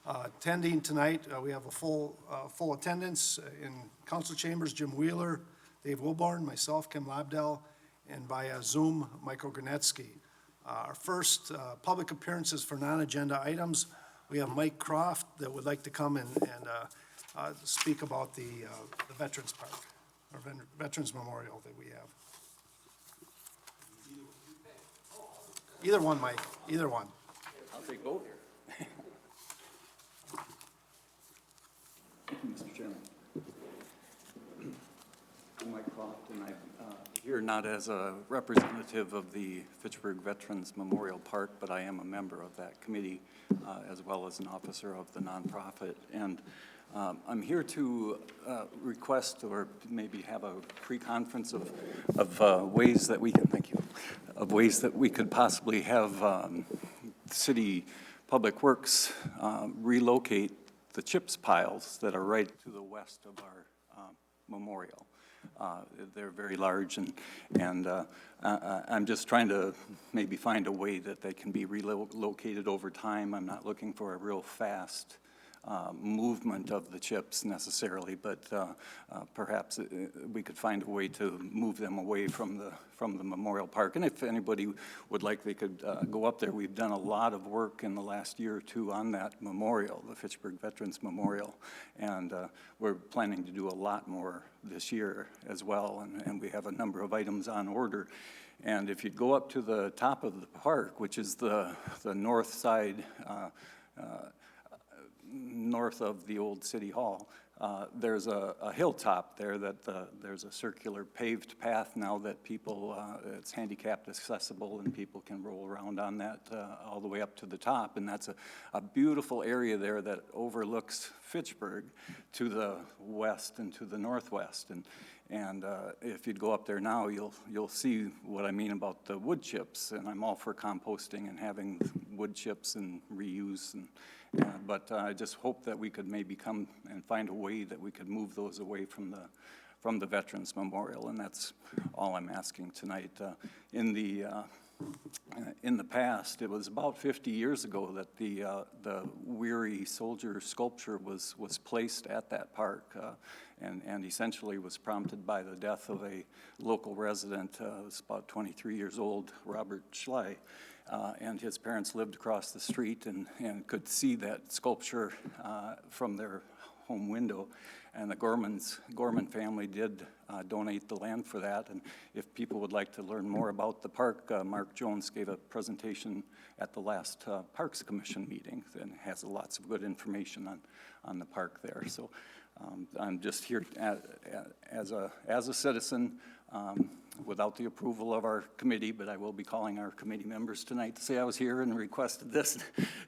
Attending tonight, we have a full attendance in council chambers, Jim Wheeler, Dave Wilborn, myself, Kim Lobdell, and via Zoom, Michael Granetsky. Our first public appearances for non-agenda items, we have Mike Croft that would like to come and speak about the Veterans Park, or Veterans Memorial that we have. Either one, Mike, either one. I'll take both. Thank you, Mr. Chairman. I'm Mike Croft, and I'm here not as a representative of the Fitchburg Veterans Memorial Park, but I am a member of that committee, as well as an officer of the nonprofit. And I'm here to request, or maybe have a pre-conference of ways that we can, thank you, of ways that we could possibly have city public works relocate the chips piles that are right to the west of our memorial. They're very large, and I'm just trying to maybe find a way that they can be relocated over time. I'm not looking for a real fast movement of the chips necessarily, but perhaps we could find a way to move them away from the memorial park. And if anybody would like, they could go up there. We've done a lot of work in the last year or two on that memorial, the Fitchburg Veterans Memorial, and we're planning to do a lot more this year as well, and we have a number of items on order. And if you go up to the top of the park, which is the north side, north of the old city hall, there's a hilltop there that there's a circular paved path now that people, it's handicapped accessible and people can roll around on that all the way up to the top. And that's a beautiful area there that overlooks Fitchburg to the west and to the northwest. And if you'd go up there now, you'll see what I mean about the wood chips. And I'm all for composting and having wood chips and reuse. But I just hope that we could maybe come and find a way that we could move those away from the Veterans Memorial, and that's all I'm asking tonight. In the past, it was about 50 years ago that the weary soldier sculpture was placed at that park, and essentially was prompted by the death of a local resident. Was about 23 years old, Robert Schley. And his parents lived across the street and could see that sculpture from their home window. And the Gorman family did donate the land for that. And if people would like to learn more about the park, Mark Jones gave a presentation at the last Parks Commission meeting and has lots of good information on the park there. So I'm just here as a citizen, without the approval of our committee, but I will be calling our committee members tonight to say I was here and requested this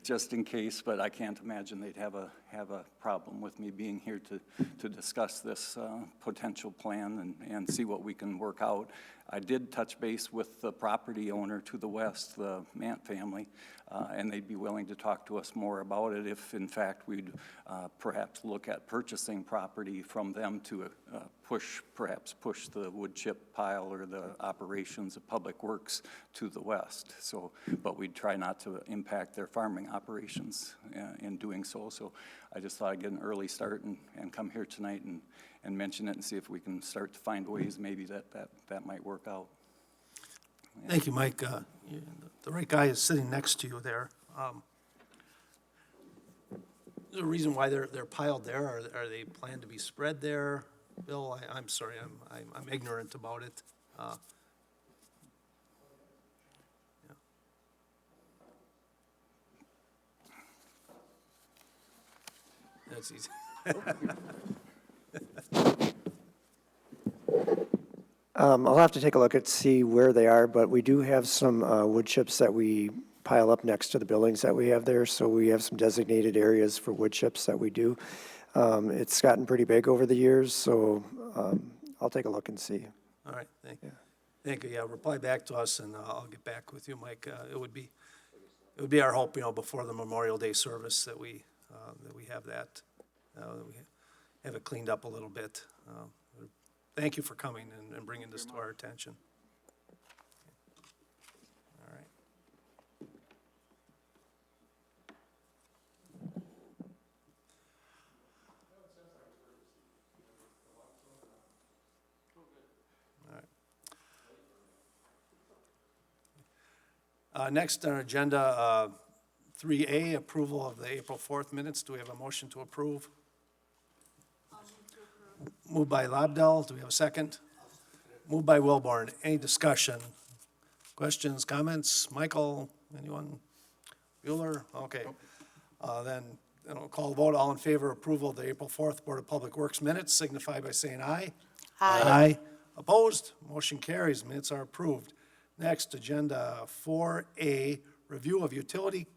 just in case, but I can't imagine they'd have a problem with me being here to discuss this potential plan and see what we can work out. I did touch base with the property owner to the west, the Mant family, and they'd be willing to talk to us more about it if, in fact, we'd perhaps look at purchasing property from them to perhaps push the wood chip pile or the operations of Public Works to the west. So, but we'd try not to impact their farming operations in doing so. So I just thought I'd get an early start and come here tonight and mention it and see if we can start to find ways maybe that might work out. Yeah. Thank you, Mike. The right guy is sitting next to you there. The reason why they're piled there, are they planned to be spread there? Bill, I'm sorry, I'm ignorant about it. Yeah. That's easy. I'll have to take a look at see where they are, but we do have some wood chips that we pile up next to the buildings that we have there, so we have some designated areas for wood chips that we do. It's gotten pretty big over the years, so I'll take a look and see. All right, thank you. Thank you. Yeah, reply back to us, and I'll get back with you, Mike. It would be our hope, before the Memorial Day service that we have that we have it cleaned up a little bit. Thank you for coming and bringing this to our attention. All right. Next on our agenda, 3A, approval of the April 4th minutes. Do we have a motion to approve? Moved by Lobdell. Do we have a second? Moved by Wilborn. Any discussion? Questions, comments? Michael, anyone? Bueller? Okay. Then, I'll call the vote. All in favor of approval of the April 4th Board of Public Works minutes signify by saying aye. Aye. Opposed? Motion carries. Minutes are approved. Next, agenda 4A, review of utility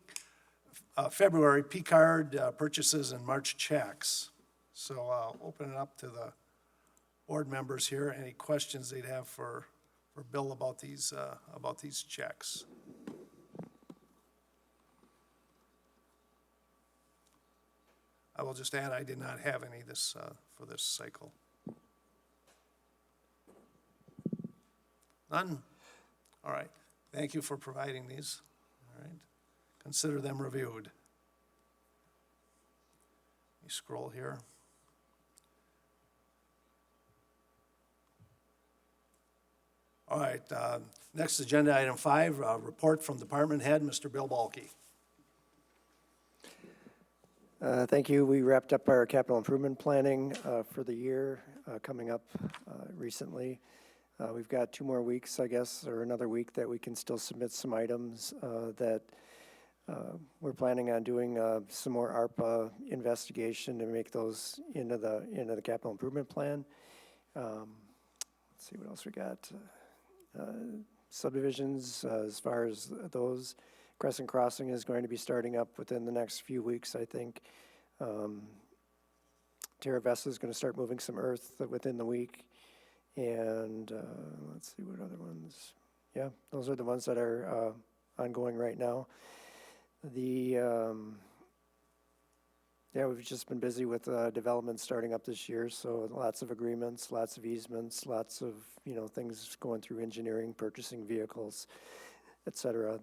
February P-card purchases and March checks. So I'll open it up to the board members here. Any questions they'd have for Bill about these checks? I will just add, I did not have any for this cycle. None? All right. Thank you for providing these. All right. Consider them reviewed. Let me scroll here. All right. Next agenda item 5, report from Department Head, Mr. Bill Balke. Thank you. We wrapped up our capital improvement planning for the year coming up recently. We've got 2 more weeks, I guess, or another week that we can still submit some items that we're planning on doing some more ARPA investigation to make those into the capital improvement plan. Let's see what else we got. Subdivisions, as far as those, Crescent Crossing is going to be starting up within the next few weeks, I think. Terra Vesta is going to start moving some earth within the week. And let's see what other ones. Yeah, those are the ones that are ongoing right now. We've just been busy with development starting up this year, so lots of agreements, lots of easements, lots of, things going through engineering, purchasing vehicles, et cetera.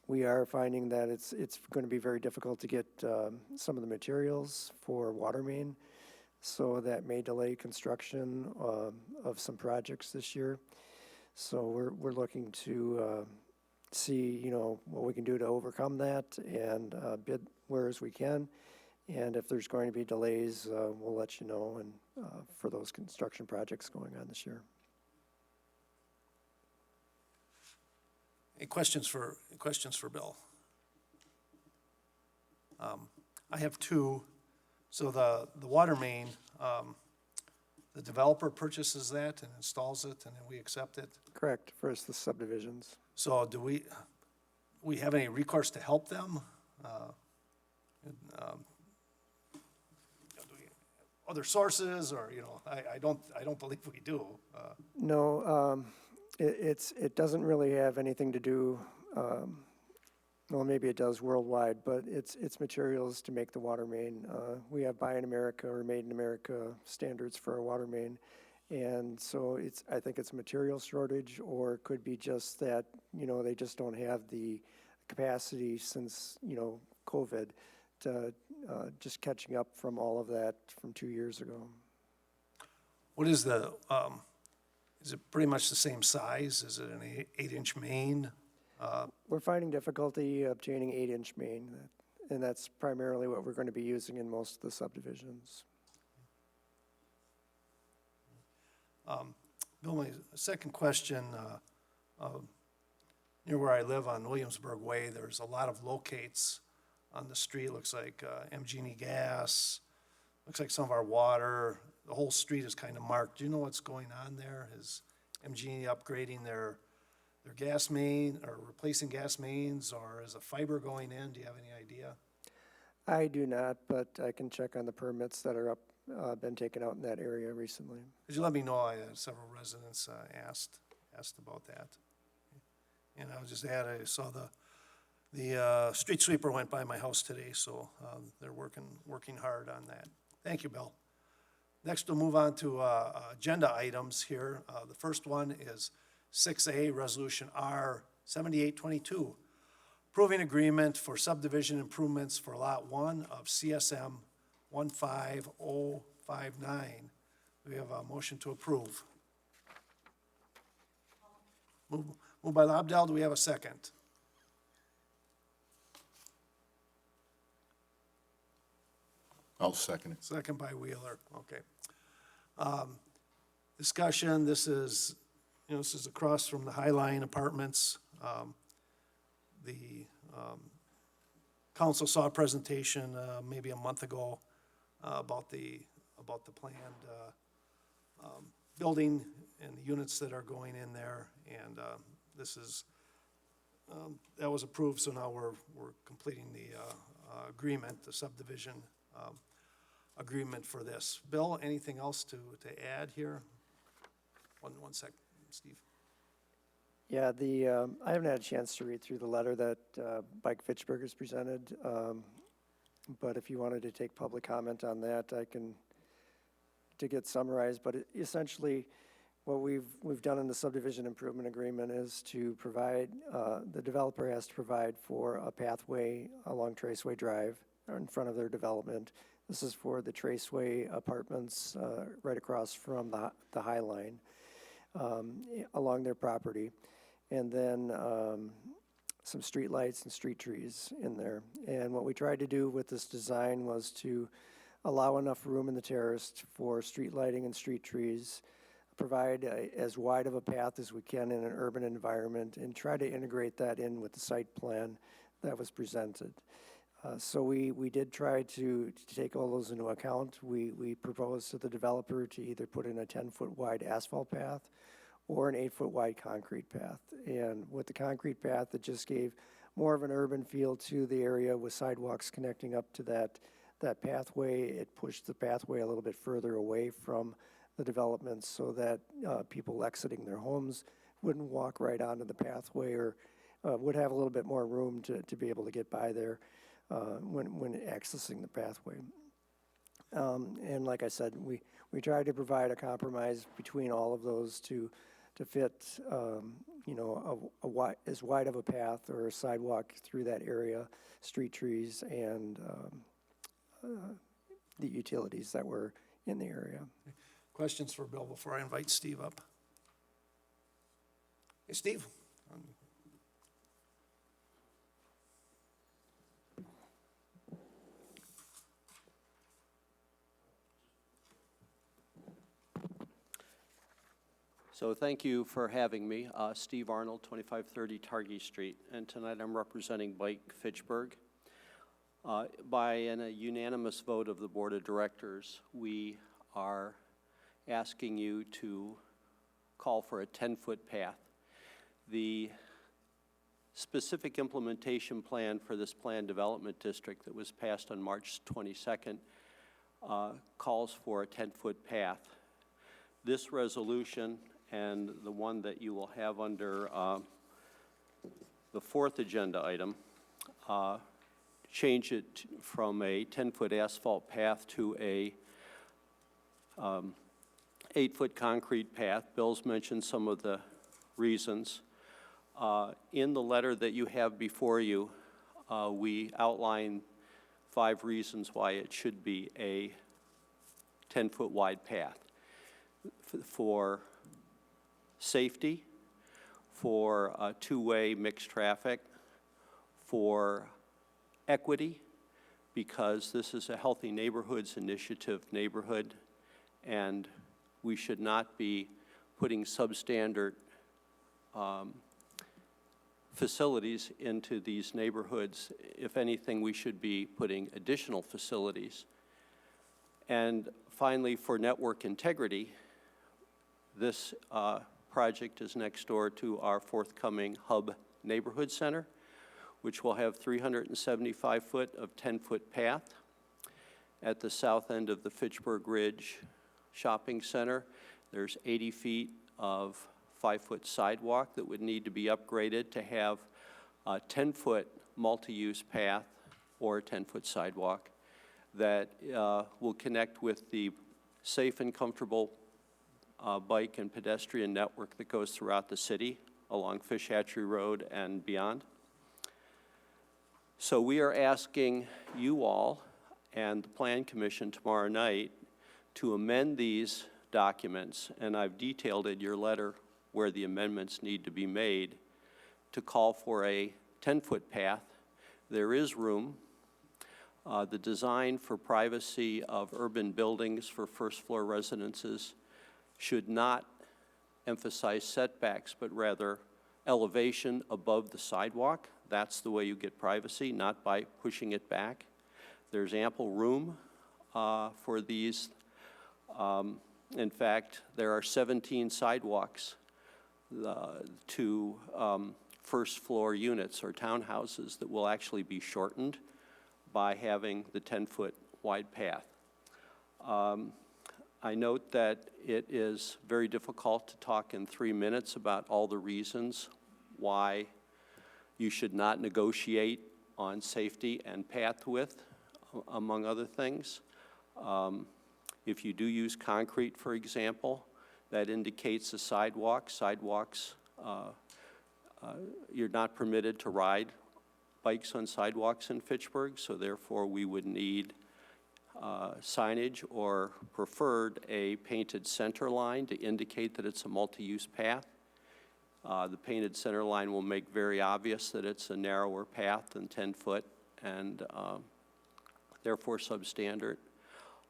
We are finding that it's going to be very difficult to get some of the materials for water main, so that may delay construction of some projects this year. So we're looking to see, what we can do to overcome that and bid whereas we can. And if there's going to be delays, we'll let you know and for those construction projects going on this year. Any questions for Bill? I have 2. So the water main, the developer purchases that and installs it, and then we accept it. Correct, first the subdivisions. So do we have any recourse to help them? Other sources, or I don't believe we do. No, it doesn't really have anything to do. Well, maybe it does worldwide, but it's materials to make the water main. We have Buy in America or Made in America standards for our water main. And so I think it's a material shortage, or it could be just that, they just don't have the capacity since, COVID to just catching up from all of that from 2 years ago. What is is it pretty much the same size? Is it an 8-inch main? We're finding difficulty obtaining 8-inch main, and that's primarily what we're going to be using in most of the subdivisions. Bill, my second question, near where I live on Williamsburg Way, there's a lot of locates on the street. Looks like MGE gas, looks like some of our water. The whole street is kind of marked. Do you know what's going on there? Is MGE upgrading their gas main or replacing gas mains, or is a fiber going in? Do you have any idea? I do not, but I can check on the permits that are been taken out in that area recently. Could you let me know? I had several residents asked about that. And I was just I saw the street sweeper went by my house today, so they're working hard on that. Thank you, Bill. Next, we'll move on to agenda items here. The first one is 6A, Resolution R 7822, approving agreement for subdivision improvements for Lot 1 of CSM 15059. We have a motion to approve. Moved by Lobdell, do we have a second? I'll second it. Second by Wheeler, okay. Discussion, this is across from the Highline Apartments. The council saw a presentation maybe a month ago about the planned building and the units that are going in there, and this is, that was approved, so now we're completing the agreement, the subdivision agreement for this. Bill, anything else to add here? One sec, Steve. Yeah, I haven't had a chance to read through the letter that Mike Fitchburg has presented, but if you wanted to take public comment on that, I can get summarized. But essentially, what we've done in the subdivision improvement agreement is to provide, the developer has to provide for a pathway along Traceway Drive in front of their development. This is for the Traceway Apartments right across from the High Line along their property. And then some street lights and street trees in there. And what we tried to do with this design was to allow enough room in the terrace for street lighting and street trees, provide as wide of a path as we can in an urban environment, and try to integrate that in with the site plan that was presented. So we did try to take all those into account. We proposed to the developer to either put in a 10-foot wide asphalt path or an 8-foot wide concrete path. And with the concrete path, it just gave more of an urban feel to the area with sidewalks connecting up to that pathway. It pushed the pathway a little bit further away from the development so that people exiting their homes wouldn't walk right onto the pathway, or would have a little bit more room to be able to get by there when accessing the pathway. And like I said, we tried to provide a compromise between all of those to fit, as wide of a path or a sidewalk through that area, street trees, and the utilities that were in the area. Questions for Bill before I invite Steve up? Hey, Steve? So thank you for having me. Steve Arnold, 2530 Targhee Street, and tonight I'm representing Mike Fitchburg. By a unanimous vote of the Board of Directors, we are asking you to call for a 10-foot path. The specific implementation plan for this planned development district that was passed on March 22nd calls for a 10-foot path. This resolution and the one that you will have under the fourth agenda item change it from a 10-foot asphalt path to a 8-foot concrete path. Bill's mentioned some of the reasons. In the letter that you have before you, we outline 5 reasons why it should be a 10-foot wide path. For safety, for two-way mixed traffic, for equity, because this is a Healthy Neighborhoods Initiative neighborhood, and we should not be putting substandard facilities into these neighborhoods. If anything, we should be putting additional facilities. And finally, for network integrity, this project is next door to our forthcoming Hub Neighborhood Center, which will have 375 foot of 10-foot path. At the south end of the Fitchburg Ridge Shopping Center, there's 80 feet of 5-foot sidewalk that would need to be upgraded to have a 10-foot multi-use path or a 10-foot sidewalk that will connect with the safe and comfortable bike and pedestrian network that goes throughout the city along Fish Hatchery Road and beyond. So we are asking you all and the Plan Commission tomorrow night to amend these documents, and I've detailed in your letter where the amendments need to be made to call for a 10-foot path. There is room. The design for privacy of urban buildings for first-floor residences should not emphasize setbacks, but rather elevation above the sidewalk. That's the way you get privacy, not by pushing it back. There's ample room for these. In fact, there are 17 sidewalks to first-floor units or townhouses that will actually be shortened by having the 10-foot wide path. I note that it is very difficult to talk in 3 minutes about all the reasons why you should not negotiate on safety and path width, among other things. If you do use concrete, for example, that indicates a sidewalk. Sidewalks, you're not permitted to ride bikes on sidewalks in Fitchburg, so therefore we would need signage or preferred a painted center line to indicate that it's a multi-use path. The painted center line will make very obvious that it's a narrower path than 10 foot and therefore substandard.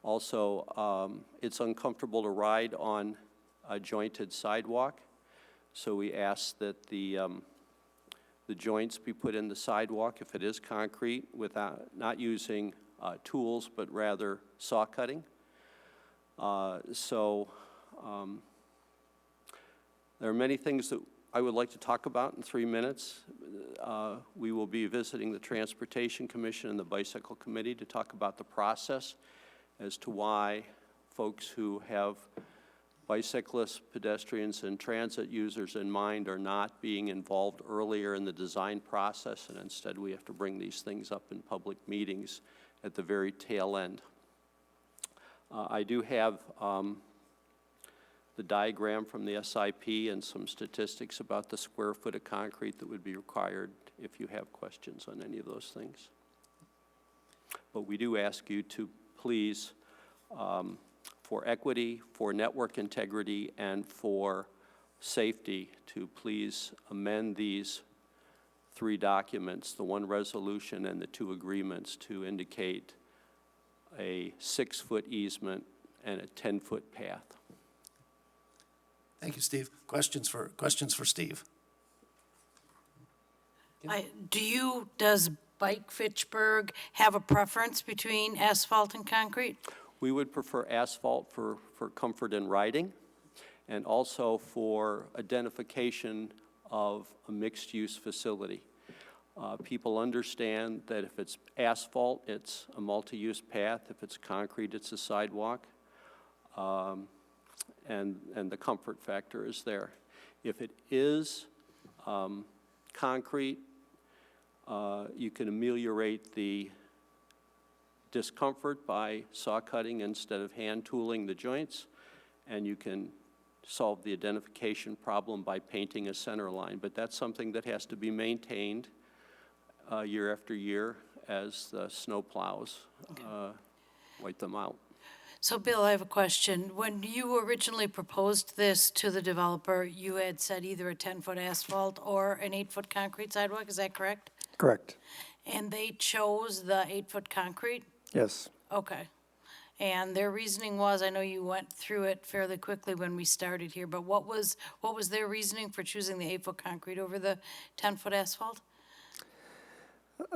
Also, it's uncomfortable to ride on a jointed sidewalk, so we ask that the joints be put in the sidewalk if it is concrete without not using tools but rather saw cutting. There are many things that I would like to talk about in 3 minutes. We will be visiting the Transportation Commission and the Bicycle Committee to talk about the process as to why folks who have bicyclists, pedestrians, and transit users in mind are not being involved earlier in the design process, and instead we have to bring these things up in public meetings at the very tail end. I do have the diagram from the SIP and some statistics about the square foot of concrete that would be required if you have questions on any of those things. But we do ask you to please, for equity, for network integrity, and for safety, to please amend these 3 documents, the 1 resolution and the 2 agreements, to indicate a 6-foot easement and a 10-foot path. Thank you, Steve. Questions for Steve? Does Bike Fitchburg have a preference between asphalt and concrete? We would prefer asphalt for comfort in riding and also for identification of a mixed-use facility. People understand that if it's asphalt, it's a multi-use path. If it's concrete, it's a sidewalk. And the comfort factor is there. If it is concrete, you can ameliorate the discomfort by saw cutting instead of hand tooling the joints, and you can solve the identification problem by painting a center line. But that's something that has to be maintained year after year as the snow plows wipe them out. So, Bill, I have a question. When you originally proposed this to the developer, you had said either a 10-foot asphalt or an 8-foot concrete sidewalk, is that correct? Correct. And they chose the 8-foot concrete? Yes. Okay. And their reasoning was, I know you went through it fairly quickly when we started here, but what was their reasoning for choosing the 8-foot concrete over the 10-foot asphalt?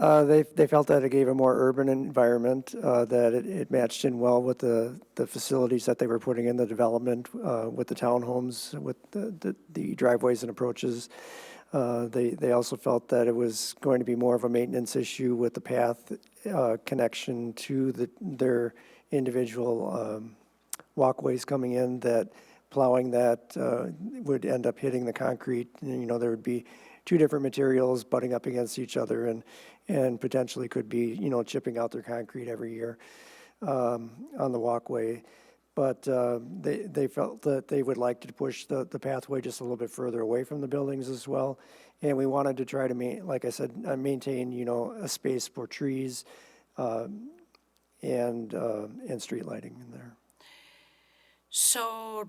They felt that it gave a more urban environment, that it matched in well with the facilities that they were putting in the development, with the townhomes, with the driveways and approaches. They also felt that it was going to be more of a maintenance issue with the path connection to their individual walkways coming in, that plowing that would end up hitting the concrete. You know, there would be 2 different materials butting up against each other and potentially could be, you know, chipping out their concrete every year on the walkway. But they felt that they would like to push the pathway just a little bit further away from the buildings as well. And we wanted to try to, like I said, maintain, you know, a space for trees and street lighting in there. So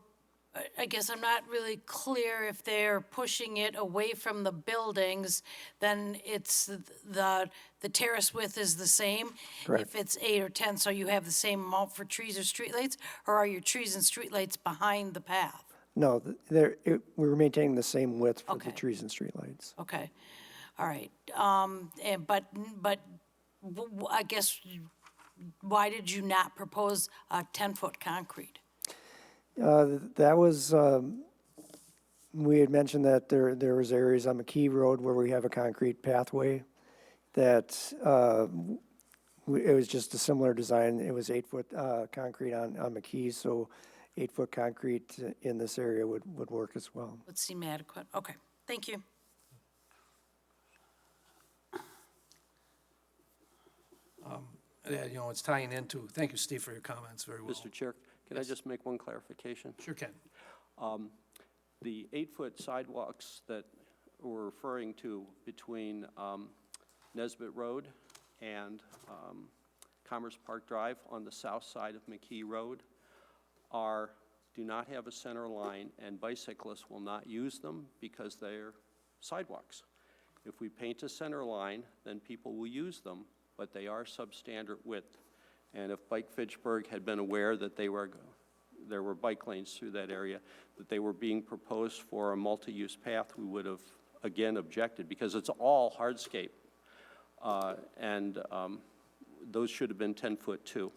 I guess I'm not really clear if they're pushing it away from the buildings, then it's the terrace width is the same? Correct. If it's 8 or 10, so you have the same amount for trees or streetlights? Or are your trees and streetlights behind the path? No, we're maintaining the same width for the Okay. trees and streetlights. Okay, all right. But I guess, why did you not propose a 10-foot concrete? That was, we had mentioned that there was areas on McKee Road where we have a concrete pathway that, it was just a similar design. It was 8-foot concrete on McKee, so 8-foot concrete in this area would work as well. Would seem adequate. Okay, thank you. Yeah, you know, it's tying into, thank you, Steve, for your comments, very well. Mr. Chair, can I just make one clarification? Sure can. The 8-foot sidewalks that we're referring to between Nesbitt Road and Commerce Park Drive on the south side of McKee Road do not have a center line, and bicyclists will not use them because they're sidewalks. If we paint a center line, then people will use them, but they are substandard width. And if Bike Fitchburg had been aware that there were bike lanes through that area, that they were being proposed for a multi-use path, we would have, again, objected, because it's all hardscape. And those should have been 10-foot too.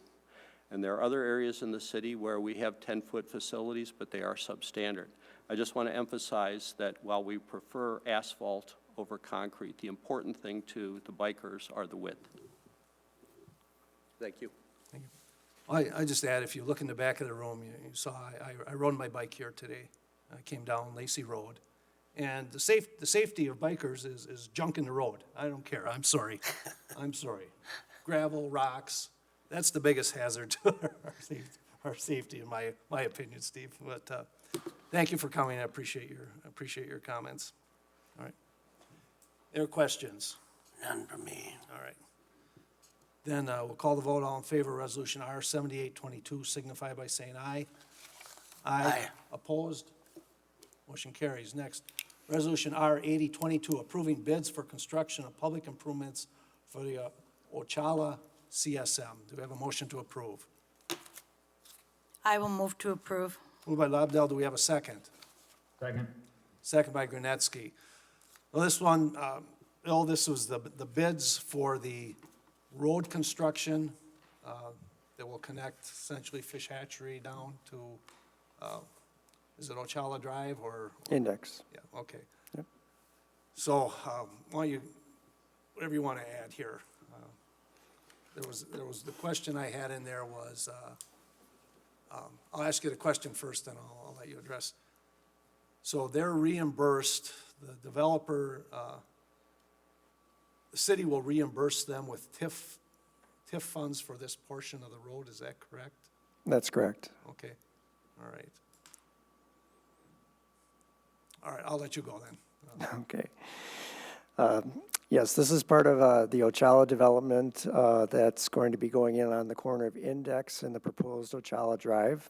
And there are other areas in the city where we have 10-foot facilities, but they are substandard. I just want to emphasize that while we prefer asphalt over concrete, the important thing to the bikers are the width. Thank you. I just add, if you look in the back of the room, you saw, I rode my bike here today. I came down Lacey Road. And the safety of bikers is junk in the road. I don't care, I'm sorry. I'm sorry. Gravel, rocks, that's the biggest hazard to our safety, in my opinion, Steve. But thank you for coming, I appreciate your comments. All right. There are questions? None for me. All right. Then we'll call the vote. All in favor of Resolution R 7822, signify by saying aye. Aye. Opposed? Motion carries. Next, Resolution R 8022, approving bids for construction of public improvements for the Ochala CSM. Do we have a motion to approve? I will move to approve. Moved by Lobdell. Do we have a second? Second. Second by Granetsky. Well, this one, Bill, this was the bids for the road construction that will connect essentially Fish Hatchery down to, is it Ochala Drive or? Index. Yeah, okay. Yep. So, whatever you want to add here. There was, the question I had in there was, I'll ask you the question first, then I'll let you address. So they're reimbursed, the developer, the city will reimburse them with TIF funds for this portion of the road, is that correct? That's correct. Okay, all right. All right, I'll let you go then. Okay. Yes, this is part of the Ochala development that's going to be going in on the corner of Index and the proposed Ochala Drive.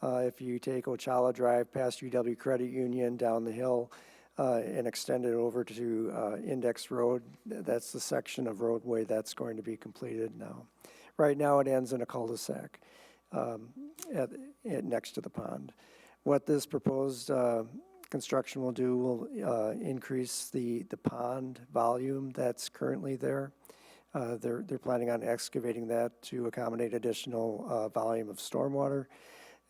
If you take Ochala Drive past UW Credit Union down the hill and extend it over to Index Road, that's the section of roadway that's going to be completed now. Right now, it ends in a cul-de-sac next to the pond. What this proposed construction will do will increase the pond volume that's currently there. They're planning on excavating that to accommodate additional volume of stormwater.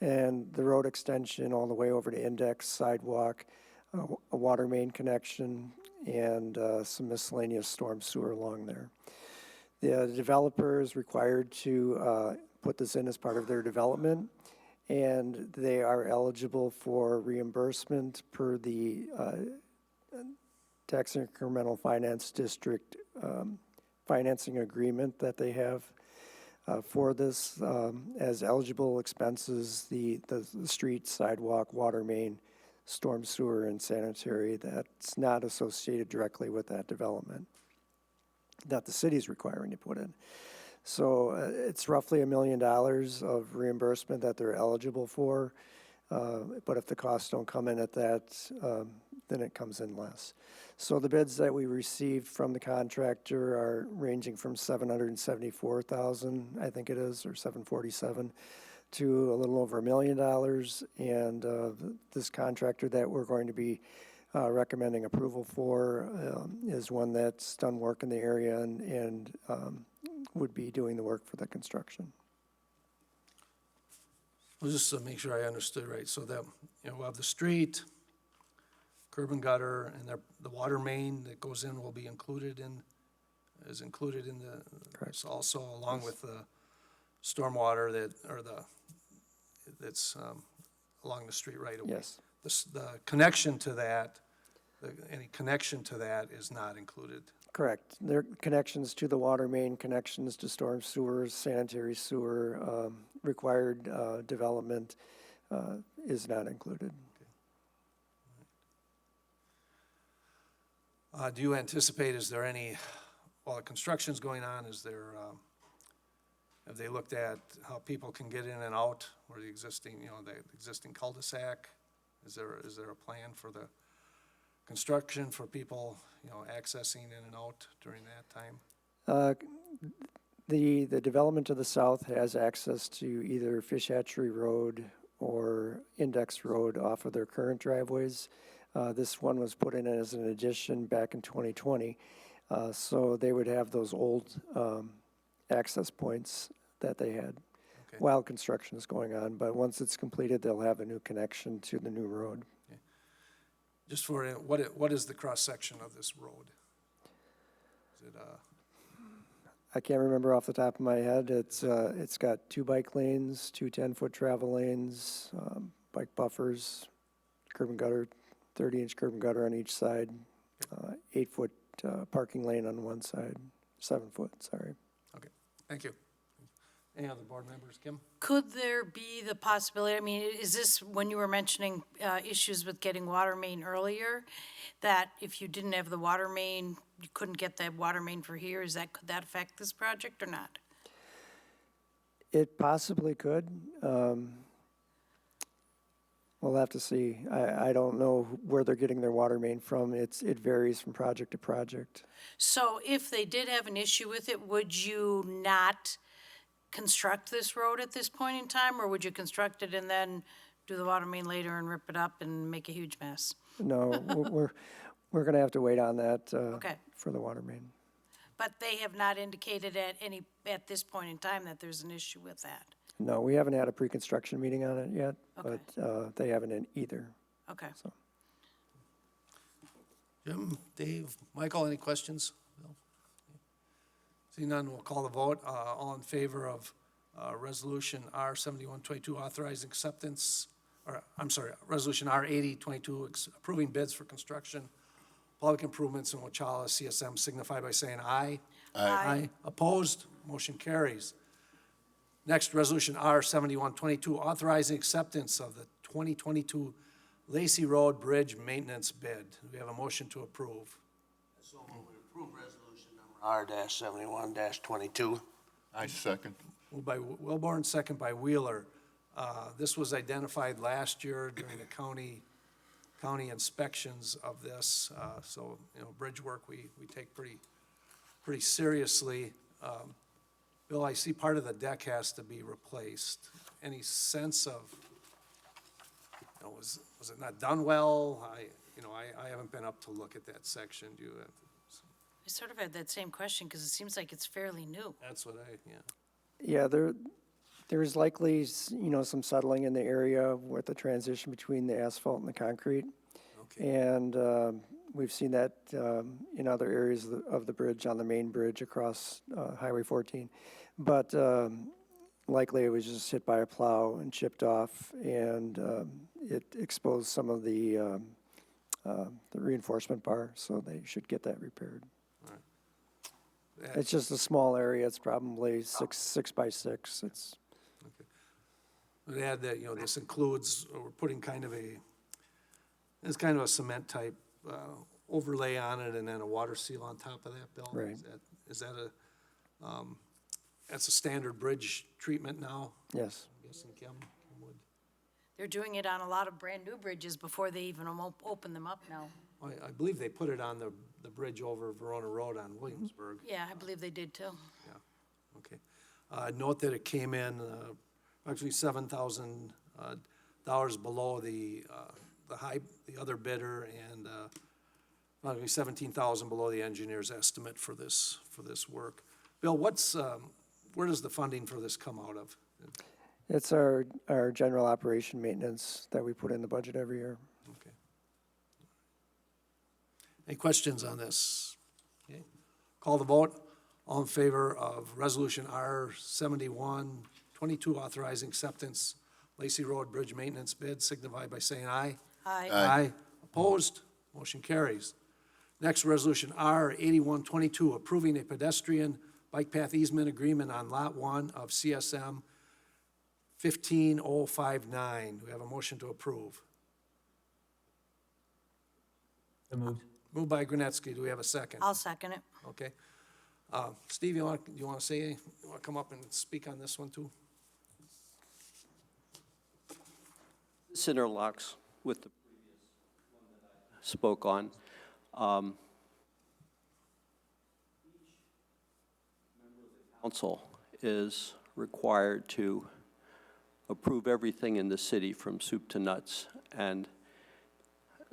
And the road extension all the way over to Index, sidewalk, a water main connection, and some miscellaneous storm sewer along there. The developer is required to put this in as part of their development, and they are eligible for reimbursement per the Tax Incremental Finance District financing agreement that they have for this as eligible expenses, the street, sidewalk, water main, storm sewer, and sanitary that's not associated directly with that development that the city is requiring to put in. So it's roughly $1 million of reimbursement that they're eligible for. But if the costs don't come in at that, then it comes in less. So the bids that we received from the contractor are ranging from $774,000, I think it is, or $747,000, to a little over $1 million. And this contractor that we're going to be recommending approval for is one that's done work in the area and would be doing the work for the construction. Well, just to make sure I understood right, so that, we'll have the street, curb and gutter, and the water main that goes in will be included in the. Correct. Also along with the stormwater that's along the street right away. Yes. The connection to that, any connection to that is not included. Correct. There are connections to the water main, connections to storm sewers, sanitary sewer, required development is not included. Do you anticipate, while the construction's going on, have they looked at how people can get in and out, or the existing cul-de-sac? Is there a plan for the construction for people, accessing in and out during that time? The development to the south has access to either Fish Hatchery Road or Index Road off of their current driveways. This one was put in as an addition back in 2020, so they would have those old access points that they had while construction is going on. But once it's completed, they'll have a new connection to the new road. Just for, what is the cross-section of this road? Is it, I can't remember off the top of my head. It's got 2 bike lanes, 2 10-foot travel lanes, bike buffers, curb and gutter, 30-inch curb and gutter on each side, 8-foot parking lane on one side, 7-foot, sorry. okay, thank you. Any other board members? Kim? Could there be the possibility, I mean, is this, when you were mentioning issues with getting water main earlier, that if you didn't have the water main, you couldn't get that water main for here? Could that affect this project or not? It possibly could. We'll have to see. I don't know where they're getting their water main from. It varies from project to project. So if they did have an issue with it, would you not construct this road at this point in time, or would you construct it and then do the water main later and rip it up and make a huge mess? No, we're going to have to wait on that Okay. for the water main. But they have not indicated at this point in time that there's an issue with that? No, we haven't had a pre-construction meeting on it yet, Okay. but they haven't either. Okay. So. Jim, Dave, Michael, any questions? Bill? Seeing none, we'll call the vote. All in favor of Resolution R-7122 authorizing acceptance, Resolution R-8022 approving bids for construction, public improvements in Wachala CSM, signify by saying aye. Aye. Opposed? Motion carries. Next, Resolution R-7122 authorizing acceptance of the 2022 Lacey Road Bridge Maintenance bid. Do we have a motion to approve? So we approve resolution number R-71-22. I second. Moved by Wilborn, second by Wheeler. This was identified last year during the county inspections of this. So, bridge work we take pretty seriously. Bill, I see part of the deck has to be replaced. Any sense of, was it not done well? I haven't been up to look at that section. Do you have? I sort of had that same question because it seems like it's fairly new. That's what Yeah, there's likely, some settling in the area with the transition between the asphalt and the concrete. Okay. And we've seen that in other areas of the bridge, on the main bridge across Highway 14. But likely it was just hit by a plow and chipped off, and it exposed some of the reinforcement bar, so they should get that repaired. It's just a small area. It's probably 6 by 6. It's I'd add that, this includes, we're putting it's kind of a cement type overlay on it and then a water seal on top of that, Bill? Right. Is that that's a standard bridge treatment now? yes. I'm guessing Kim would. They're doing it on a lot of brand-new bridges before they even open them up now. I believe they put it on the bridge over Verona Road on Williamsburg. Yeah, I believe they did too. Yeah, okay. Note that it came in actually $7,000 below the other bidder, and actually $17,000 below the engineer's estimate for this work. Bill, where does the funding for this come out of? It's our general operation maintenance that we put in the budget every year. Okay. Any questions on this? Okay. Call the vote. All in favor of Resolution R-7122, authorizing acceptance Lacey Road Bridge Maintenance bid, signify by saying aye. Aye. Aye. Opposed? Motion carries. Next, Resolution R-8122, approving a pedestrian bike path easement agreement on Lot 1 of CSM 15059. Do we have a motion to approve? So moved. Moved by Granetsky. Do we have a second? I'll second it. Okay. Steve, you want to say, you want to come up and speak on this one too? This interlocks with the previous one that I spoke on. Each member of the council is required to approve everything in the city from soup to nuts, and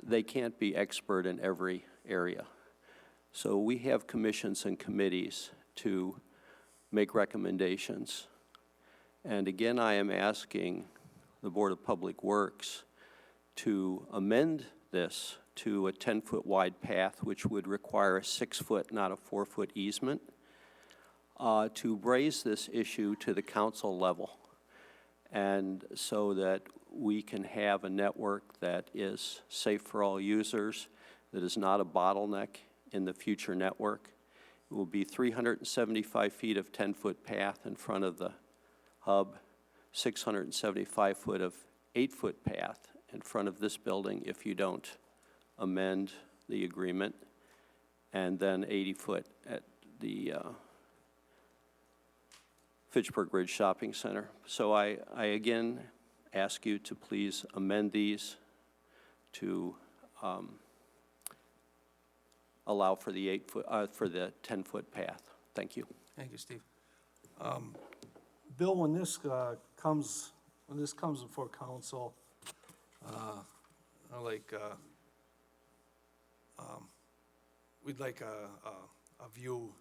they can't be expert in every area. So we have commissions and committees to make recommendations. And again, I am asking the Board of Public Works to amend this to a 10-foot wide path, which would require a 6-foot, not a 4-foot easement, to raise this issue to the council level, and so that we can have a network that is safe for all users, that is not a bottleneck in the future network. It will be 375 feet of 10-foot path in front of the hub, 675 foot of 8-foot path in front of this building if you don't amend the agreement, and then 80 foot at the Fitchburg Ridge Shopping Center. So I again ask you to please amend these to allow for the 10-foot path. Thank you. Thank you, Steve. Bill, when this comes before council, we'd like a view,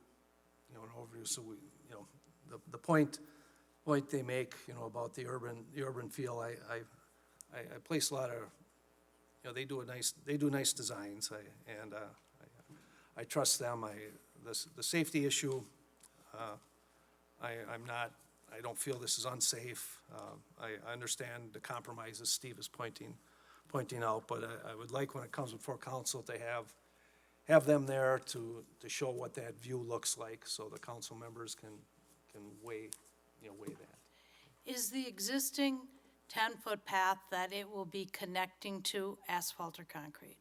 an overview, so we, the point they make, about the urban feel, I place a lot of, they do nice designs, and I trust them. The safety issue, I don't feel this is unsafe. I understand the compromises Steve is pointing out, but I would like, when it comes before council, to have them there to show what that view looks like, so the council members can weigh that. Is the existing 10-foot path that it will be connecting to asphalt or concrete?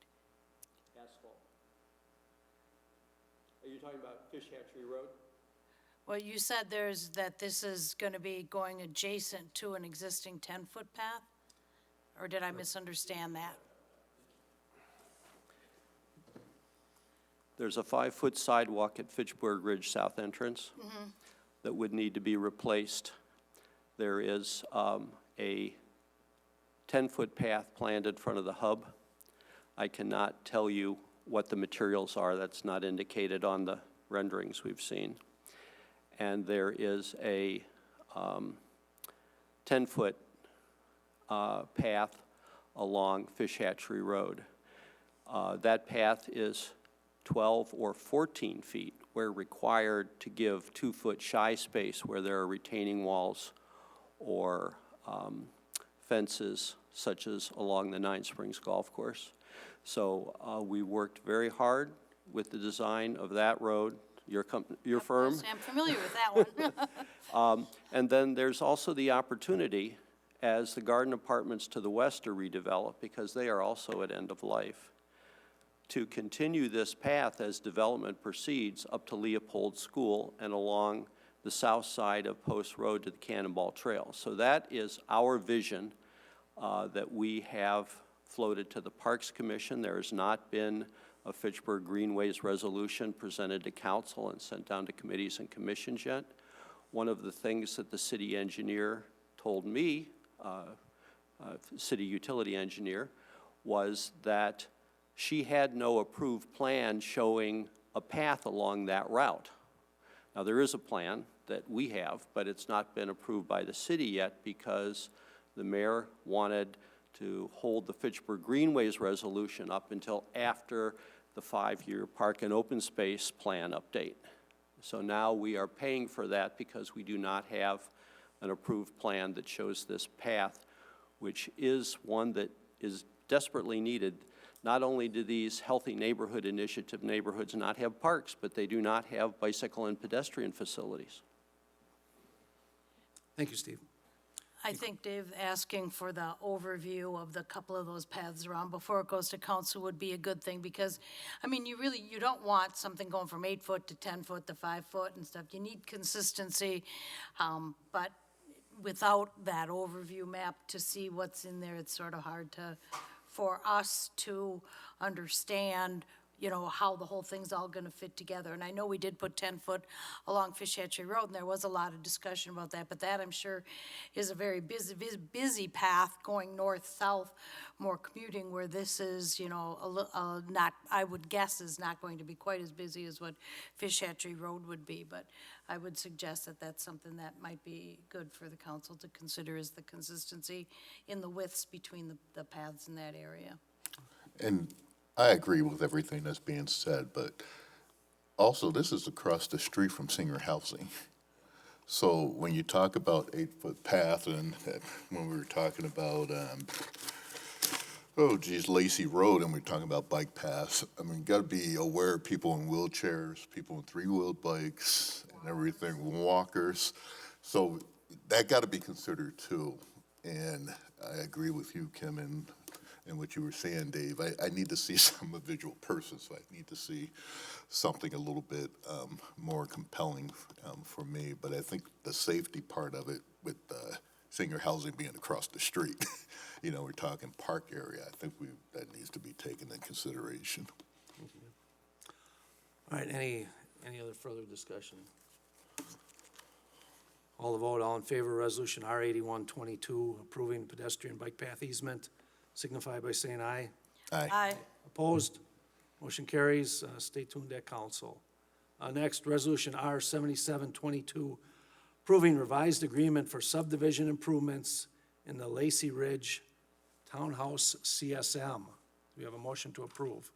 Asphalt. Are you talking about Fish Hatchery Road? Well, you said that this is going to be going adjacent to an existing 10-foot path? Or did I misunderstand that? There's a 5-foot sidewalk at Fitchburg Ridge South entrance that would need to be replaced. There is a 10-foot path planned in front of the hub. I cannot tell you what the materials are. That's not indicated on the renderings we've seen. And there is a 10-foot path along Fish Hatchery Road. That path is 12 or 14 feet, where required to give 2-foot shy space where there are retaining walls or fences, such as along the Nine Springs Golf Course. So we worked very hard with the design of that road, your firm. I'm familiar with that one. And then there's also the opportunity, as the garden apartments to the west are redeveloped, because they are also at end of life, to continue this path as development proceeds up to Leopold School and along the south side of Post Road to the Cannonball Trail. So that is our vision that we have floated to the Parks Commission. There has not been a Fitchburg Greenways resolution presented to council and sent down to committees and commissions yet. One of the things that the city engineer told me, city utility engineer, was that she had no approved plan showing a path along that route. Now, there is a plan that we have, but it's not been approved by the city yet because the mayor wanted to hold the Fitchburg Greenways resolution up until after the 5-year park and open space plan update. So now we are paying for that because we do not have an approved plan that shows this path, which is one that is desperately needed. Not only do these Healthy Neighborhood Initiative neighborhoods not have parks, but they do not have bicycle and pedestrian facilities. Thank you, Steve. I think Dave asking for the overview of the couple of those paths around before it goes to council would be a good thing, because, I mean, you don't want something going from 8 foot to 10 foot to 5 foot and stuff. You need consistency, but without that overview map to see what's in there, it's sort of hard for us to understand, how the whole thing's all gonna fit together. And I know we did put 10 foot along Fish Hatchery Road, and there was a lot of discussion about that, but that, I'm sure, is a very busy path going north-south, more commuting, where this is, not, I would guess, is not going to be quite as busy as what Fish Hatchery Road would be, but I would suggest that that's something that might be good for the council to consider, is the consistency in the widths between the paths in that area. And I agree with everything that's being said, but also this is across the street from senior housing. So when you talk about 8-foot path, and when we were talking about, Lacey Road, and we're talking about bike paths, I mean, you gotta be aware of people in wheelchairs, people in 3-wheeled bikes, and everything, walkers. So that gotta be considered too. And I agree with you, Kim, and what you were saying, Dave. I need to see some visual person, so I need to see something a little bit more compelling for me. But I think the safety part of it, with senior housing being across the street, we're talking park area, I think that needs to be taken into consideration. All right, any other further discussion? All the vote, all in favor of resolution R8122, approving pedestrian bike path easement, signify by saying aye. Aye. Aye. Opposed? Motion carries. Stay tuned at council. Next, resolution R7722, approving revised agreement for subdivision improvements in the Lacey Ridge Townhouse CSM. Do we have a motion to approve?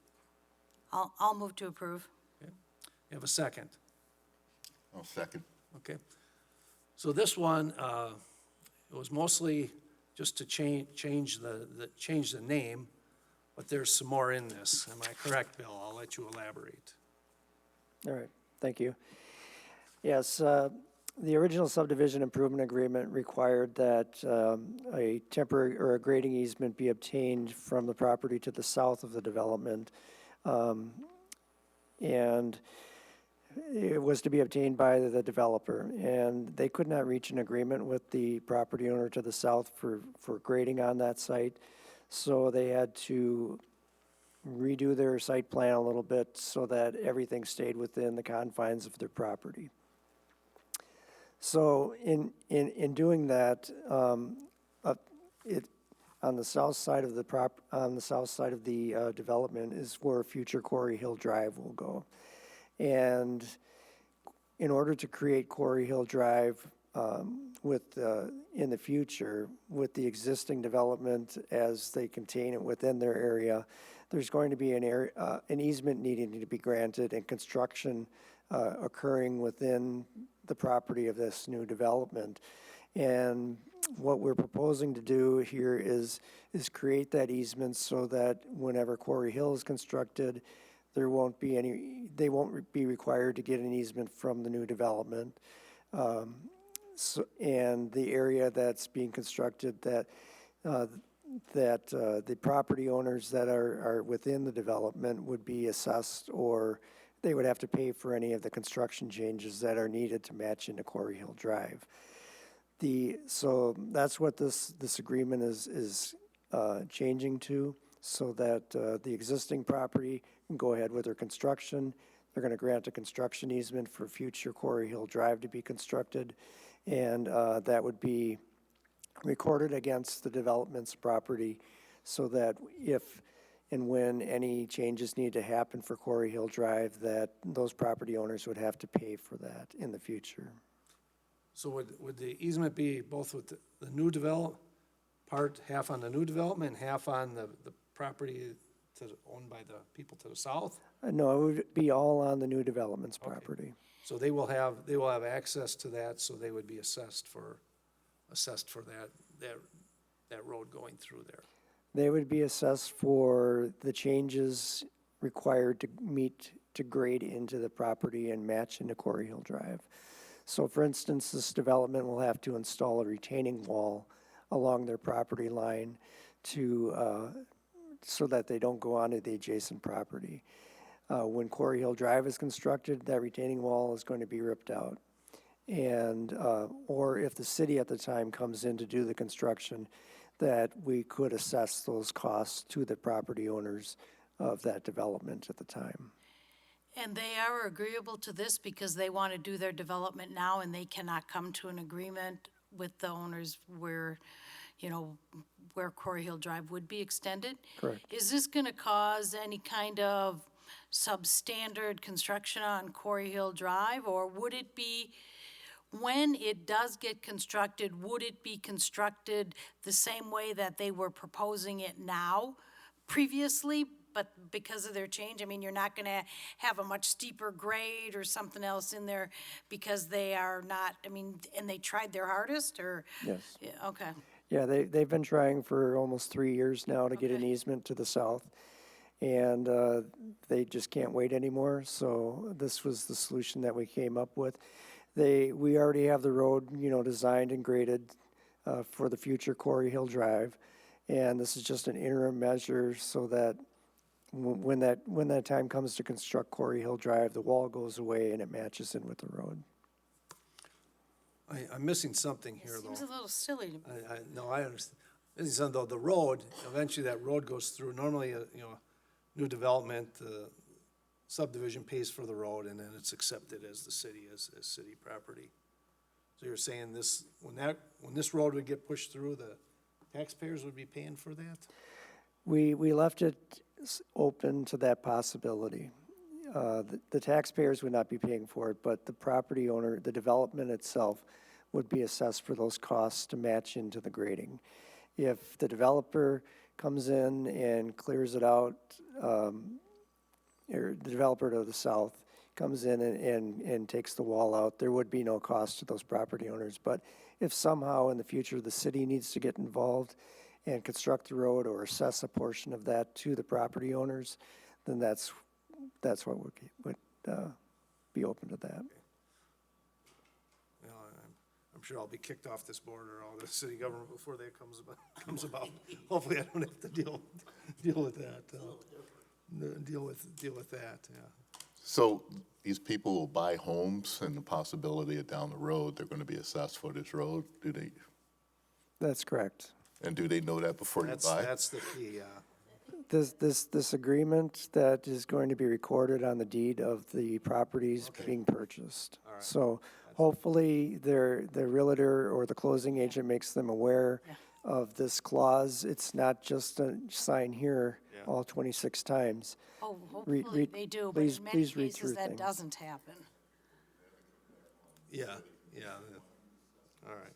I'll move to approve. Okay. You have a second? I'll second. Okay. So this one, it was mostly just to change the name, but there's some more in this. Am I correct, Bill? I'll let you elaborate. All right, thank you. Yes, the original subdivision improvement agreement required that a temporary or a grading easement be obtained from the property to the south of the development. And it was to be obtained by the developer, and they could not reach an agreement with the property owner to the south for grading on that site. So they had to redo their site plan a little bit so that everything stayed within the confines of their property. So in doing that, on the south side of the development is where future Quarry Hill Drive will go. And in order to create Quarry Hill Drive in the future, with the existing development as they contain it within their area, there's going to be an easement needing to be granted and construction occurring within the property of this new development. And what we're proposing to do here is create that easement so that whenever Quarry Hill is constructed, they won't be required to get an easement from the new development. And the area that's being constructed, that the property owners that are within the development would be assessed, or they would have to pay for any of the construction changes that are needed to match into Quarry Hill Drive. So that's what this agreement is changing to, so that the existing property can go ahead with their construction. They're going to grant a construction easement for future Quarry Hill Drive to be constructed, and that would be recorded against the development's property, so that if and when any changes need to happen for Quarry Hill Drive, that those property owners would have to pay for that in the future. So would the easement be both with the new part, half on the new development, half on the property owned by the people to the south? No, it would be all on the new development's property. So they will have access to that, so they would be assessed for that road going through there. They would be assessed for the changes required to grade into the property and match into Quarry Hill Drive. So for instance, this development will have to install a retaining wall along their property line so that they don't go onto the adjacent property. When Quarry Hill Drive is constructed, that retaining wall is going to be ripped out. And, or if the city at the time comes in to do the construction, that we could assess those costs to the property owners of that development at the time. And they are agreeable to this because they want to do their development now and they cannot come to an agreement with the owners where Quarry Hill Drive would be extended? Correct. Is this going to cause any kind of substandard construction on Quarry Hill Drive? Or would it be, when it does get constructed, would it be constructed the same way that they were proposing it now previously? But because of their change, I mean, you're not going to have a much steeper grade or something else in there because they are not, I mean, and they tried their hardest, or? Yes. Yeah, okay. Yeah, they've been trying for almost 3 years now to get an Okay. easement to the south, and they just can't wait anymore, so this was the solution that we came up with. We already have the road, designed and graded for the future Quarry Hill Drive, and this is just an interim measure so that when that time comes to construct Quarry Hill Drive, the wall goes away and it matches in with the road. I'm missing something here, though. Seems a little silly to me. No, I understand. Missing something, though, the road, eventually that road goes through, normally, new development, subdivision pays for the road, and then it's accepted as the city, as city property. So you're saying when this road would get pushed through, the taxpayers would be paying for that? We left it open to that possibility. The taxpayers would not be paying for it, but the property owner, the development itself, would be assessed for those costs to match into the grading. If the developer comes in and clears it out, or the developer to the south comes in and takes the wall out, there would be no cost to those property owners. But if somehow in the future the city needs to get involved and construct the road or assess a portion of that to the property owners, then that's what would be open to that. I'm sure I'll be kicked off this board or all the city government before that comes about. Hopefully I don't have to deal with that. Deal with that, yeah. So these people will buy homes and the possibility of down the road, they're going to be assessed for this road, do they? That's correct. And do they know that before you buy? That's the key, This agreement that is going to be recorded on the deed of the properties being purchased. So hopefully the realtor or the closing agent makes them aware of this clause. It's not just a sign here all 26 times. Oh, hopefully they do, but in many cases that doesn't happen. yeah, all right.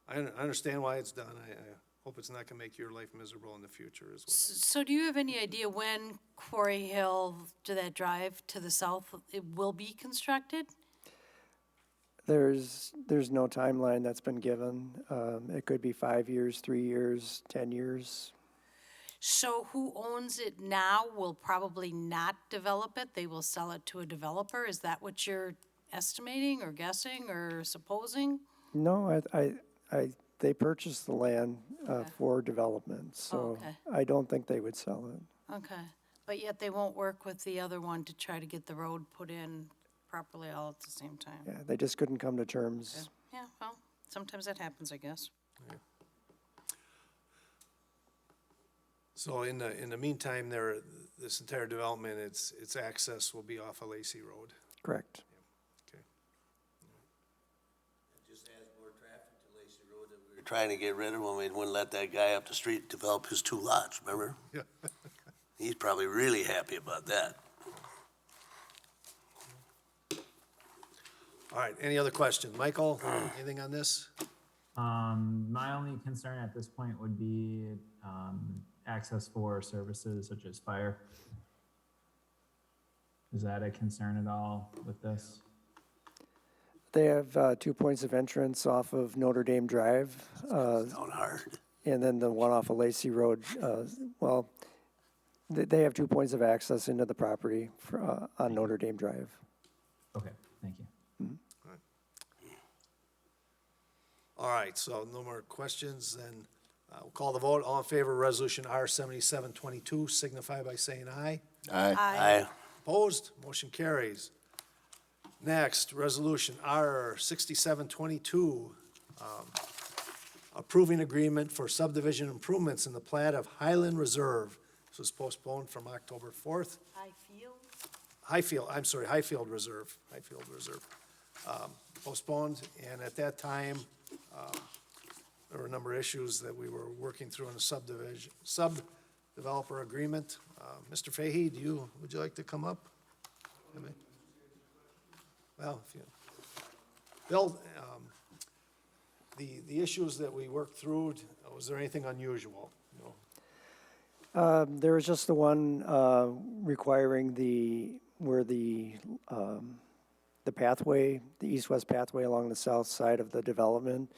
I understand why it's done. I hope it's not gonna make your life miserable in the future as well. So do you have any idea when Quarry Hill, to that drive to the south, it will be constructed? There's no timeline that's been given. It could be 5 years, 3 years, 10 years. So who owns it now will probably not develop it? They will sell it to a developer? Is that what you're estimating or guessing or supposing? No, they purchased the land for development, so okay. I don't think they would sell it. Okay, but yet they won't work with the other one to try to get the road put in properly all at the same time. Yeah, they just couldn't come to terms. Yeah, well, sometimes that happens, I guess. So in the meantime, this entire development, its access will be off of Lacey Road. Correct. Okay. It just adds more traffic to Lacey Road that we were trying to get rid of when we wouldn't let that guy up the street develop his 2 lots, remember? Yeah. He's probably really happy about that. All right, any other questions? Michael, anything on this? My only concern at this point would be access for services such as fire. Is that a concern at all with this? They have 2 points of entrance off of Notre Dame Drive, Down hard. and then the one off of Lacey Road. Well, they have 2 points of access into the property on Notre Dame Drive. Okay, thank you. All right, so no more questions, then we'll call the vote. All in favor of Resolution R 7722, signify by saying aye. Aye. Aye. Opposed? Motion carries. Next, Resolution R 6722, approving agreement for subdivision improvements in the plat of Highland Reserve. This was postponed from October 4th. Highfield Reserve. Postponed, and at that time, there were a number of issues that we were working through in the sub-developer agreement. Mr. Fahey, would you like to come up? Well, if you, Bill, the issues that we worked through, was there anything unusual? No. There was just the one requiring where the pathway, the east-west pathway along the south side of the development.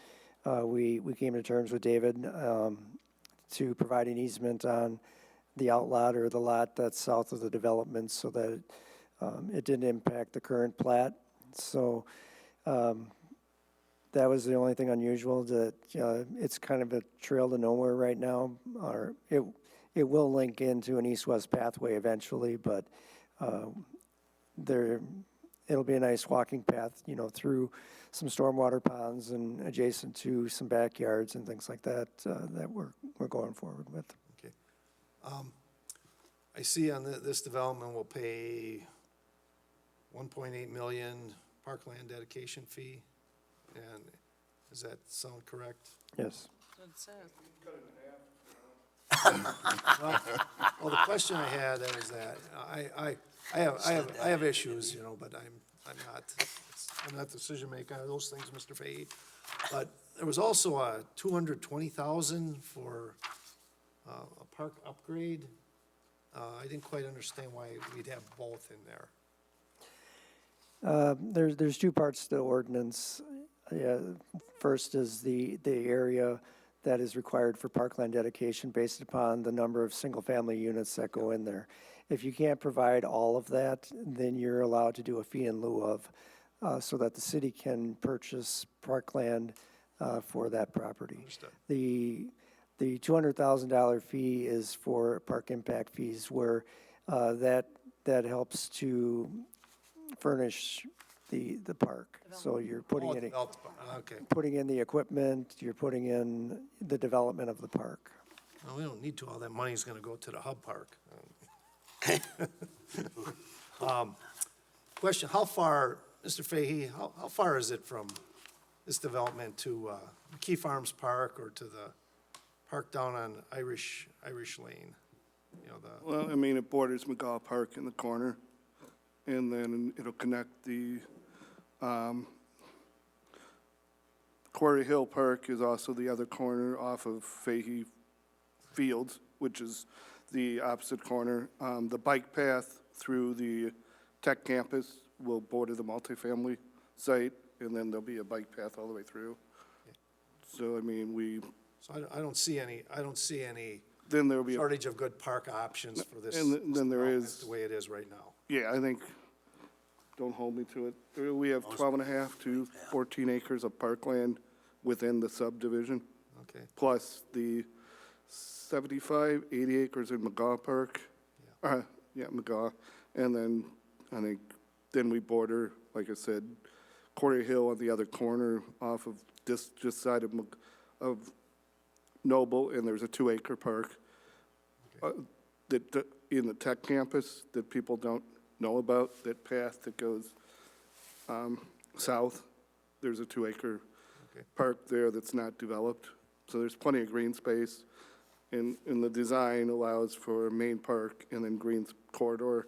We came to terms with David to provide an easement on the outlot or the lot that's south of the development so that it didn't impact the current plat. So that was the only thing unusual, that it's kind of a trail to nowhere right now. Or it will link into an east-west pathway eventually, but it'll be a nice walking path, through some stormwater ponds and adjacent to some backyards and things like that, that we're going forward with. Okay. I see on this development we'll pay 1.8 million parkland dedication fee, and does that sound correct? Yes. Well, the question I had is that I have issues, but I'm not the decision maker on those things, Mr. Fahey. But there was also a $220,000 for a park upgrade. I didn't quite understand why we'd have both in there. There's 2 parts to the ordinance. First is the area that is required for parkland dedication based upon the number of single-family units that go in there. If you can't provide all of that, then you're allowed to do a fee in lieu of, so that the city can purchase parkland for that property. Understood. The $200,000 fee is for park impact fees, where that helps to furnish the park. So you're putting in, Okay. putting in the equipment, you're putting in the development of the park. Well, we don't need to. All that money's gonna go to the hub park. Question, how far, Mr. Fahey, how far is it from this development to Key Farms Park or to the park down on Irish Lane? Well, I mean, it borders McGaw Park in the corner, and then it'll connect the Quarry Hill Park is also the other corner off of Fahey Fields, which is the opposite corner. The bike path through the tech campus will border the multifamily site, and then there'll be a bike path all the way through. So, I mean, So I don't see any then there'll be, shortage of good park options for this. And then there development is- The way it is right now. yeah, I think, don't hold me to it. We have 12 and a half to 14 acres of parkland within the subdivision, Okay, plus the 75, 80 acres in McGaw Park. McGaw. And then I think then we border, like I said, Quarry Hill on the other corner off of this, just side of Noble, and there's a 2-acre park that in the tech campus that people don't know about, that path that goes south. There's a 2-acre park there that's not developed. So there's plenty of green space, and the design allows for a main park and then green corridor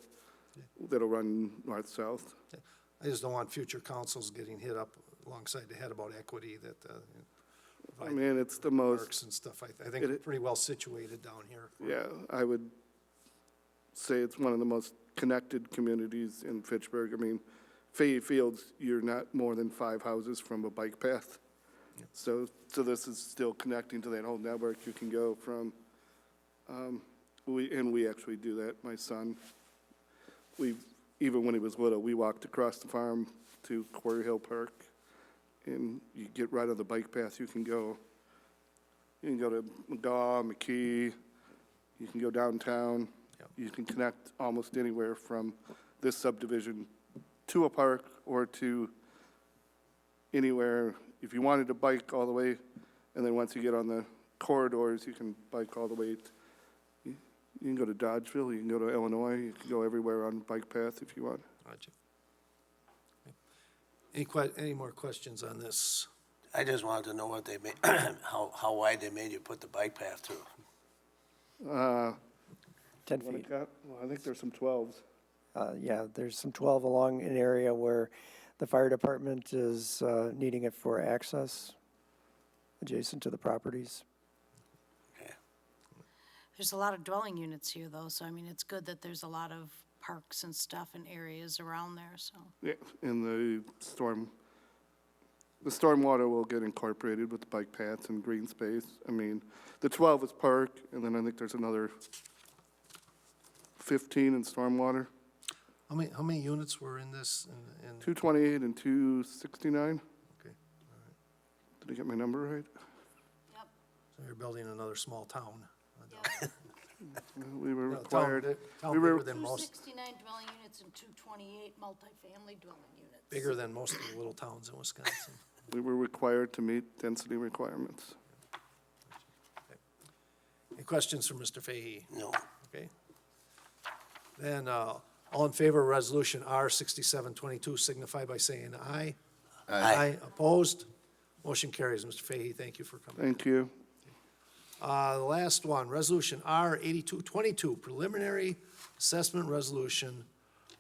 that'll run north-south. I just don't want future councils getting hit up alongside the head about equity that, I mean, it's the most, parks and stuff. I think it's pretty well situated down here. yeah, I would say it's one of the most connected communities in Fitchburg. I mean, Fahey Fields, you're not more than 5 houses from a bike path. So this is still connecting to that whole network. You can go from, we actually do that. My son, even when he was little, we walked across the farm to Quarry Hill Park, and you get right on the bike path. You can go to McGaw, McKee, you can go downtown. You can connect almost anywhere from this subdivision to a park or to anywhere. If you wanted to bike all the way, and then once you get on the corridors, you can bike all the way. You can go to Dodgeville, you can go to Illinois, you can go everywhere on bike path if you want. Gotcha. Any more questions on this? I just wanted to know what they made, how wide they made you put the bike path through. 10 Wanna feet. cut? Well, I think there's some 12s. Yeah, there's some 12 along an area where the fire department is needing it for access adjacent to the properties. Okay. There's a lot of dwelling units here, though, so I mean, it's good that there's a lot of parks and stuff and areas around there, so. Yeah, and the stormwater will get incorporated with the bike paths and green space. I mean, the 12 is park, and then I think there's another 15 in stormwater. How many units were in this? 228 and 269. Okay, Did I get my number right? Yep. so you're building another small town. We were Well, required, town we were- bigger than most, 269 dwelling units and 228 multifamily dwelling units. bigger than most of the little towns in Wisconsin. we were required to meet density requirements. Any questions for Mr. Fahey? No. Okay. Then, all in favor of resolution R 6722 signify by saying aye. Aye. Opposed? Motion carries. Mr. Fahey, thank you for coming. Thank you. The last one, resolution R 8222, preliminary assessment resolution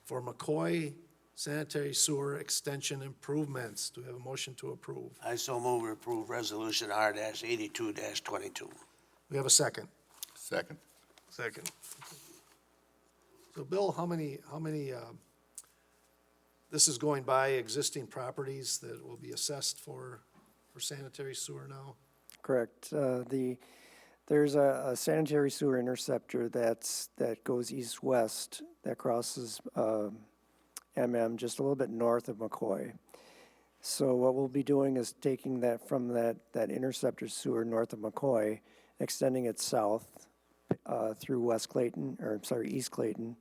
for McCoy sanitary sewer extension improvements. Do we have a motion to approve? I so move to approve resolution R-82-22. We have a second. Second. Second. So, Bill, how many, this is going by existing properties that will be assessed for sanitary sewer now? Correct. There's a sanitary sewer interceptor that goes east-west that crosses MM just a little bit north of McCoy. So what we'll be doing is taking that from that interceptor sewer north of McCoy, extending it south through East Clayton,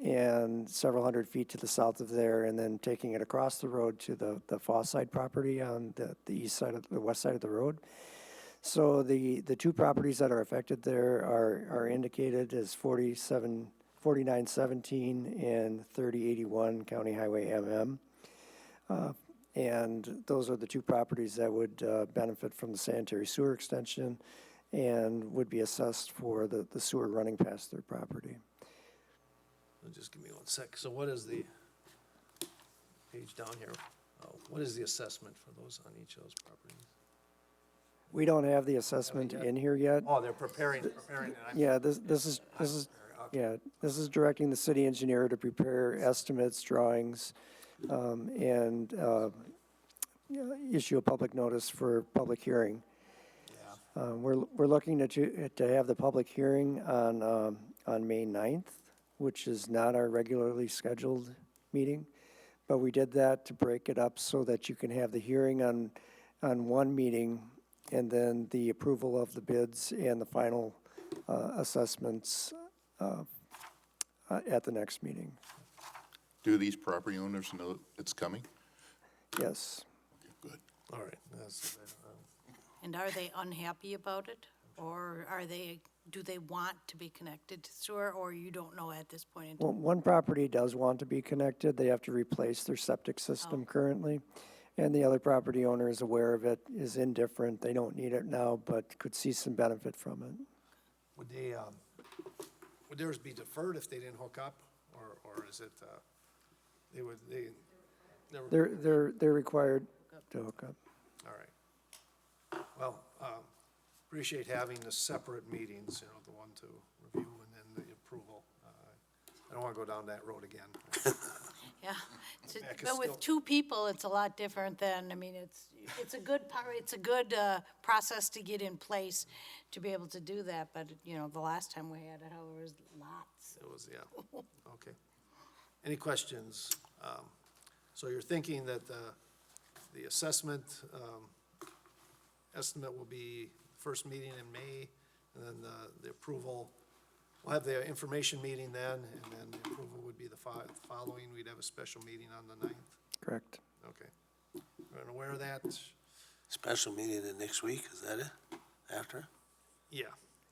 and several hundred feet to the south of there, and then taking it across the road to the Fawside property on the west side of the road. So the two properties that are affected there are indicated as 4917 and 3081 County Highway MM. And those are the two properties that would benefit from the sanitary sewer extension and would be assessed for the sewer running past their property. Just give me 1 sec. So what is the page down here? What is the assessment for those on each of those properties? We don't have the assessment in here yet. Oh, they're preparing it. Yeah, this is directing the city engineer to prepare estimates, drawings, and issue a public notice for public hearing. We're looking to have the public hearing on May 9th, which is not our regularly scheduled meeting, but we did that to break it up so that you can have the hearing on one meeting and then the approval of the bids and the final assessments at the next meeting. Do these property owners know it's coming? Yes. Okay, good. All right. That's, And are they unhappy about it? Or do they want to be connected to sewer, or you don't know at this point in time? Well, one property does want to be connected. They have to replace their septic system currently. And the other property owner is aware of it, is indifferent. They don't need it now, but could see some benefit from it. Would they, would theirs be deferred if they didn't hook up, or is it, They're required to hook up. all right. Well, appreciate having the separate meetings, you know, the one to review and then the approval. I don't want to go down that road again. Yeah, Back is but with still- 2 people, it's a lot different than, I mean, it's a good process to get in place to be able to do that, but, you know, the last time we had it, there was lots. It was, yeah, okay. Any questions? So you're thinking that the assessment estimate will be first meeting in May, and then the approval, we'll have the information meeting then, and then the approval would be the following, we'd have a special meeting on the 9th? Correct. Okay. Everyone aware of that? Special meeting in next week, is that it? After? Yeah,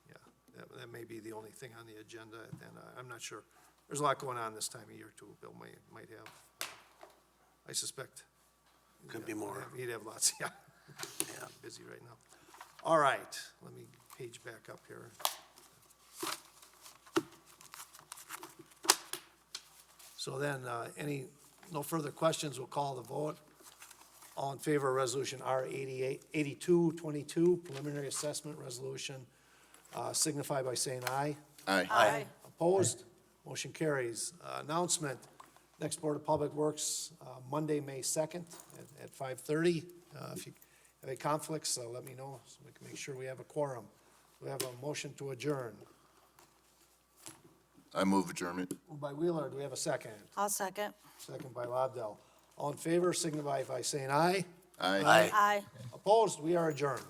yeah, that may be the only thing on the agenda, and I'm not sure. There's a lot going on this time of year too, Bill might have, I suspect. Could be more. He'd have lots, yeah. Yeah. Busy right now. All right, let me page back up here. So then, no further questions, we'll call the vote. All in favor of resolution R 8222, preliminary assessment resolution, signify by saying aye. Aye. Aye. Opposed? Motion carries. Announcement, next Board of Public Works, Monday, May 2nd at 5:30. If you have any conflicts, let me know so we can make sure we have a quorum. We have a motion to adjourn. I move adjournment. Moved by Wheeler, do we have a second? I'll second. Second by Lobdell. All in favor, signify by saying aye. Aye. Aye. Aye. Opposed? We are adjourned.